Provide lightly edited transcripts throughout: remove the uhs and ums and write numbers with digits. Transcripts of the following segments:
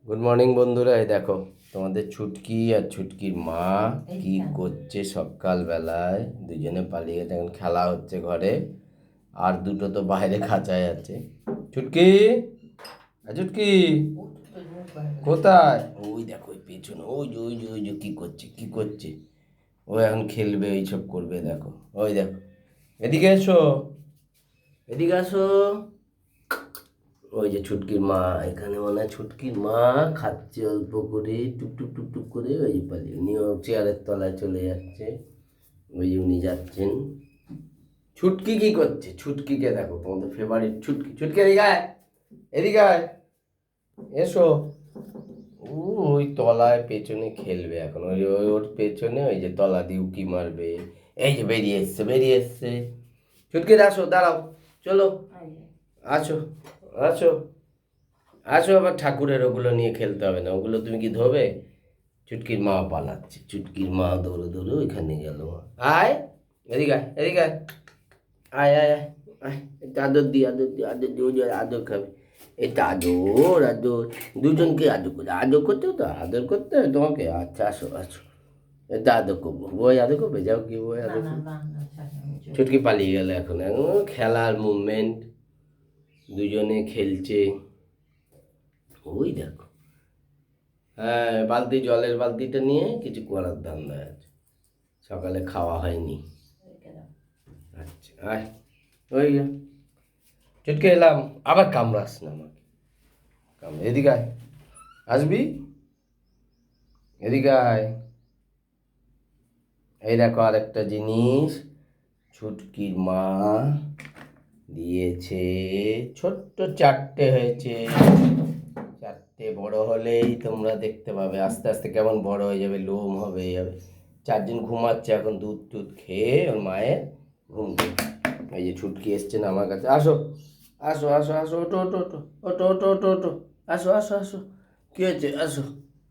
Good morning বন্ধুরা, এই দেখো তোমাদের ছুটকি আর ছুটকির মা কি করছে সকালবেলায়। দুজনে পালিয়ে গেছে, এখন খেলা হচ্ছে ঘরে, আর দুটো তো বাইরে খাঁচায় আছে। ছুটকি আর ছুটকি কোথায়? ওই দেখো ওই পেছনে, ওই যে ওই যে ওই যে কি করছে কি করছে। ও এখন খেলবে, এইসব করবে। দেখো ওই দেখো, এদিকে এসো, এদিকে আসো। ওই যে ছুটকির মা এখানে, মনে হয় ছুটকির মা খাচ্ছে অল্প করে, টুকটুক টুকটুক করে। ওই যে পালিয়ে উনিও চেয়ারের তলায় চলে যাচ্ছে। ওই যে উনি যাচ্ছেন। ছুটকি কি করছে? ছুটকিকে দেখো, তোমাদের ফেভারিট ছুটকি। ছুটকি এদিকে আয়, এদিকে আয়, এসো। ও ওই তলায় পেছনে খেলবে এখন। ওই ওই ওর পেছনে ওই যে তলা দিয়ে উকি মারবে। এই যে বেরিয়ে এসছে, বেরিয়ে এসছে। ছুটকি আসো, দাঁড়াও, চলো, আসো, আসো, আসো। আবার ঠাকুরের ওগুলো নিয়ে খেলতে হবে না, ওগুলো তুমি কি ধোবে? চুটকির মা পালাচ্ছে, চুটকির মা দৌড়ে দৌড়ে ওইখানে গেল। আয়, এদিকে আয়, এদিকে আয়, আয় আয় আয় আয়। এটা আদর দি, আদর দি, আদর দি। ওই যে আদর খাবে। এটা আদর, আদর। দুজনকে আদর করতে, আদর করতেও তো আদর করতে হয় তোমাকে। আচ্ছা, আসো আসো। এটা আদর করবো, বই আদর করবে, যাও কি বই আদর করবে। চুটকি পালিয়ে গেল এখন। এখন খেলার মুভমেন্ট, দুজনে খেলছে। ওই দেখো, হ্যাঁ, বালতি, জলের বালতিটা নিয়ে কিছু করার ধান্দায় আছে। সকালে খাওয়া হয়নি। আচ্ছা, আয়, ওই যা। চটকে এলাম। আবার কামড়াস না আমাকে, এদিকে আয়, আসবি, এদিকে আয়। এই দেখো আরেকটা জিনিস ছুটকির মা দিয়েছে। ছোট্ট চারটে হয়েছে। চারটে বড় হলেই তোমরা দেখতে পাবে, আস্তে আস্তে কেমন বড় হয়ে যাবে, লোম হবে যাবে। চারজন ঘুমাচ্ছে এখন, দুধ টুধ খেয়ে ওর মায়ের ঘুম থেকে। এই যে ছুটকি এসছে না আমার কাছে। আসো, আসো, আসো, আসো, ওটো ওটো ওটো, ওটো ওটো ওটো ওটো, আসো আসো আসো। কী হয়েছে? আসো।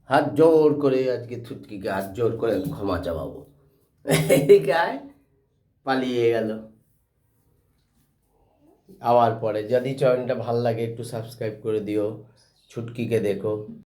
হাত জোর করে আজকে ছুটকিকে হাত জোর করে ক্ষমা চাওয়াবো। এদিকে আয়, পালিয়ে গেল। আবার পরে যদি চ্যানেলটা ভালো লাগে একটু সাবস্ক্রাইব করে দিও। ছুটকিকে দেখো।